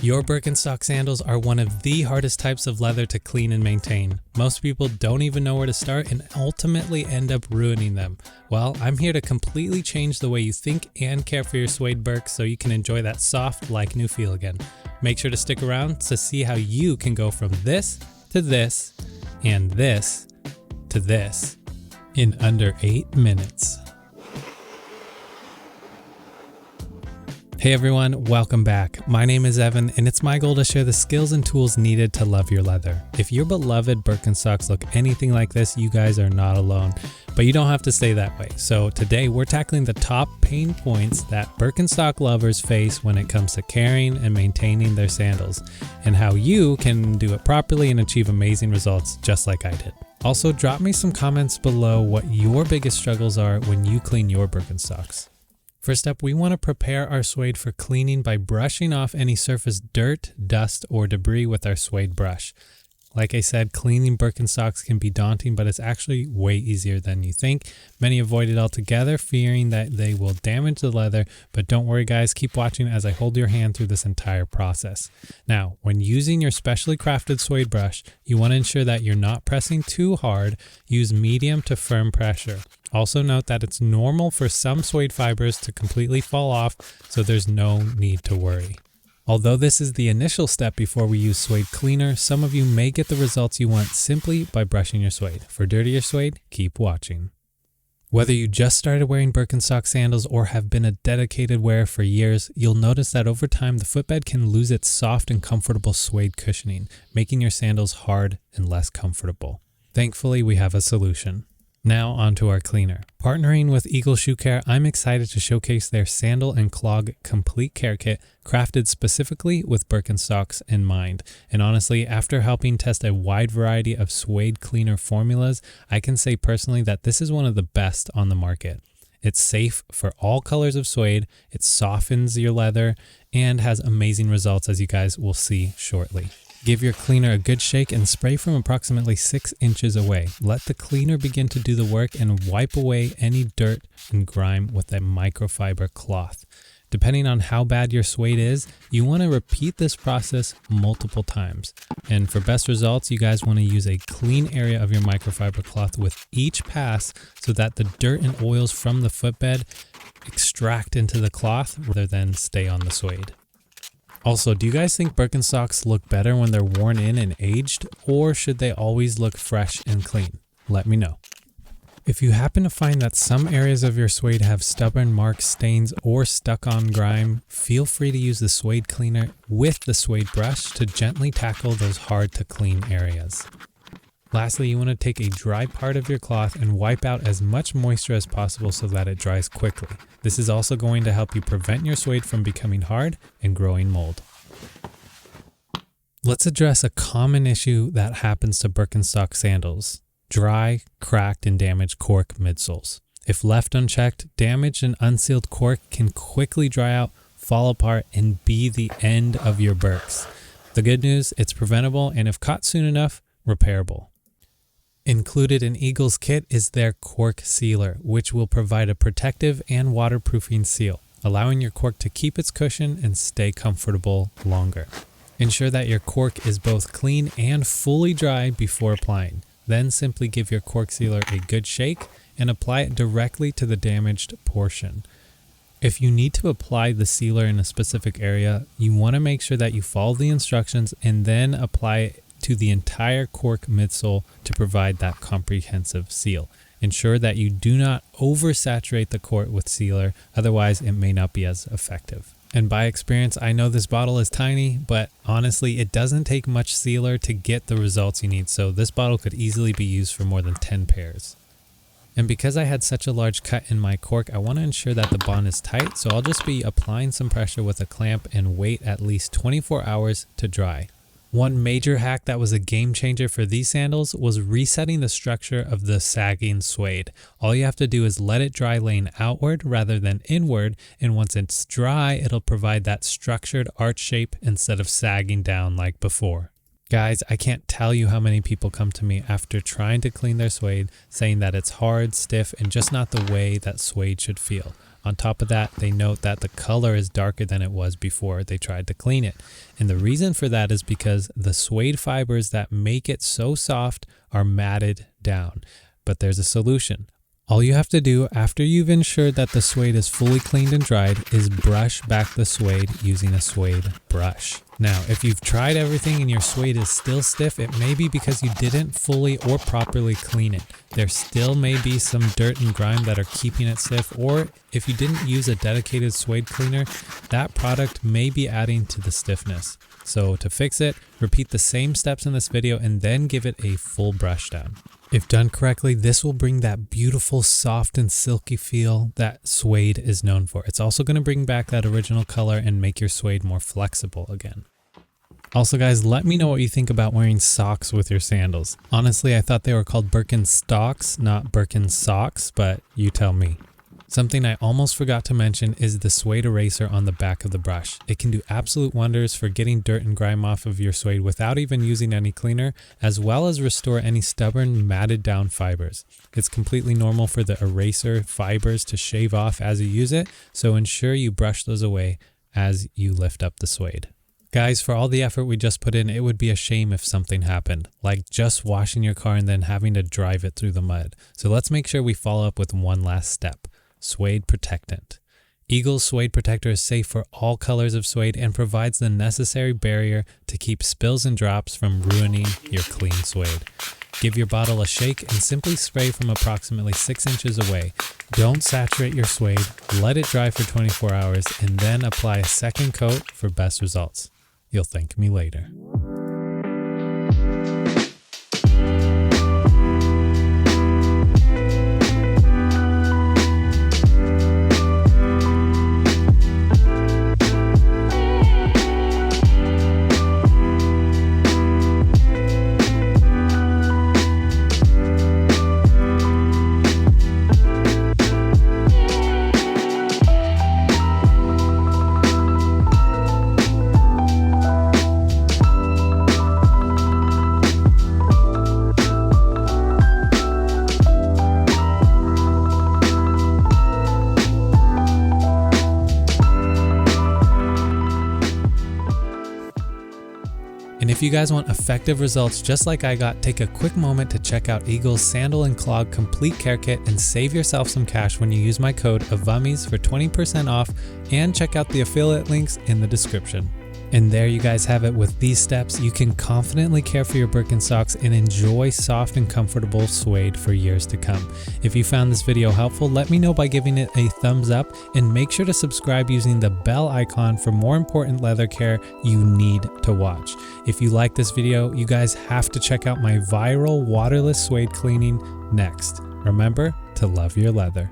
Your Birkenstock sandals are one of the hardest types of leather to clean and maintain. Most people don't even know where to start and ultimately end up ruining them. Well, I'm here to completely change the way you think and care for your suede Birks so you can enjoy that soft, like new feel again. Make sure to stick around to see how you can go from this to this and this to this in under 8 minutes. Hey everyone, welcome back. My name is Evan and it's my goal to share the skills and tools needed to love your leather. If your beloved Birkenstocks look anything like this, you guys are not alone, but you don't have to stay that way. So today we're tackling the top pain points that Birkenstock lovers face when it comes to carrying and maintaining their sandals, and how you can do it properly and achieve amazing results just like I did. Also, drop me some comments below what your biggest struggles are when you clean your Birkenstocks. First up, we want to prepare our suede for cleaning by brushing off any surface dirt, dust, or debris with our suede brush. Like I said, cleaning Birkenstocks can be daunting, but it's actually way easier than you think. Many avoid it altogether, fearing that they will damage the leather, but don't worry guys, keep watching as I hold your hand through this entire process. Now, when using your specially crafted suede brush, you want to ensure that you're not pressing too hard. Use medium to firm pressure. Also note that it's normal for some suede fibers to completely fall off, so there's no need to worry. Although this is the initial step before we use suede cleaner, some of you may get the results you want simply by brushing your suede. For dirtier suede, keep watching. Whether you just started wearing Birkenstock sandals or have been a dedicated wearer for years, you'll notice that over time the footbed can lose its soft and comfortable suede cushioning, making your sandals hard and less comfortable. Thankfully, we have a solution. Now onto our cleaner. Partnering with Eagle Shoe Care, I'm excited to showcase their Sandal and Clog Complete Care Kit, crafted specifically with Birkenstocks in mind. And honestly, after helping test a wide variety of suede cleaner formulas, I can say personally that this is one of the best on the market. It's safe for all colors of suede, it softens your leather, and has amazing results, as you guys will see shortly. Give your cleaner a good shake and spray from approximately 6 inches away. Let the cleaner begin to do the work and wipe away any dirt and grime with a microfiber cloth. Depending on how bad your suede is, you want to repeat this process multiple times. And for best results, you guys want to use a clean area of your microfiber cloth with each pass so that the dirt and oils from the footbed extract into the cloth rather than stay on the suede. Also, do you guys think Birkenstocks look better when they're worn in and aged, or should they always look fresh and clean? Let me know. If you happen to find that some areas of your suede have stubborn marks, stains, or stuck-on grime, feel free to use the suede cleaner with the suede brush to gently tackle those hard-to-clean areas. Lastly, you want to take a dry part of your cloth and wipe out as much moisture as possible so that it dries quickly. This is also going to help you prevent your suede from becoming hard and growing mold. Let's address a common issue that happens to Birkenstock sandals: dry, cracked, and damaged cork midsoles. If left unchecked, damaged and unsealed cork can quickly dry out, fall apart, and be the end of your Birks. The good news, it's preventable, and if caught soon enough, repairable. Included in Eagle's kit is their cork sealer, which will provide a protective and waterproofing seal, allowing your cork to keep its cushion and stay comfortable longer. Ensure that your cork is both clean and fully dry before applying. Then simply give your cork sealer a good shake and apply it directly to the damaged portion. If you need to apply the sealer in a specific area, you want to make sure that you follow the instructions and then apply it to the entire cork midsole to provide that comprehensive seal. Ensure that you do not oversaturate the cork with sealer, otherwise it may not be as effective. And by experience, I know this bottle is tiny, but honestly, it doesn't take much sealer to get the results you need, so this bottle could easily be used for more than 10 pairs. And because I had such a large cut in my cork, I want to ensure that the bond is tight, so I'll just be applying some pressure with a clamp and wait at least 24 hours to dry. One major hack that was a game changer for these sandals was resetting the structure of the sagging suede. All you have to do is let it dry laying outward rather than inward, and once it's dry, it'll provide that structured arch shape instead of sagging down like before. Guys, I can't tell you how many people come to me after trying to clean their suede saying that it's hard, stiff, and just not the way that suede should feel. On top of that, they note that the color is darker than it was before they tried to clean it. And the reason for that is because the suede fibers that make it so soft are matted down. But there's a solution. All you have to do after you've ensured that the suede is fully cleaned and dried is brush back the suede using a suede brush. Now, if you've tried everything and your suede is still stiff, it may be because you didn't fully or properly clean it. There still may be some dirt and grime that are keeping it stiff, or if you didn't use a dedicated suede cleaner, that product may be adding to the stiffness. So to fix it, repeat the same steps in this video and then give it a full brush down. If done correctly, this will bring that beautiful soft and silky feel that suede is known for. It's also going to bring back that original color and make your suede more flexible again. Also guys, let me know what you think about wearing socks with your sandals. Honestly, I thought they were called Birkenstocks, not Birkensocks, but you tell me. Something I almost forgot to mention is the suede eraser on the back of the brush. It can do absolute wonders for getting dirt and grime off of your suede without even using any cleaner, as well as restore any stubborn matted down fibers. It's completely normal for the eraser fibers to shave off as you use it, so ensure you brush those away as you lift up the suede. Guys, for all the effort we just put in, it would be a shame if something happened, like just washing your car and then having to drive it through the mud. So let's make sure we follow up with one last step. Suede protectant. Eagle's suede protector is safe for all colors of suede and provides the necessary barrier to keep spills and drops from ruining your clean suede. Give your bottle a shake and simply spray from approximately 6 inches away. Don't saturate your suede, let it dry for 24 hours, and then apply a second coat for best results. You'll thank me later. And if you guys want effective results just like I got, take a quick moment to check out Eagle's Sandal and Clog Complete Care Kit and save yourself some cash when you use my code Evumies for 20% off, and check out the affiliate links in the description. And there you guys have it. With these steps, you can confidently care for your Birkenstocks and enjoy soft and comfortable suede for years to come. If you found this video helpful, let me know by giving it a thumbs up, and make sure to subscribe using the bell icon for more important leather care you need to watch. If you like this video, you guys have to check out my viral waterless suede cleaning next. Remember to love your leather.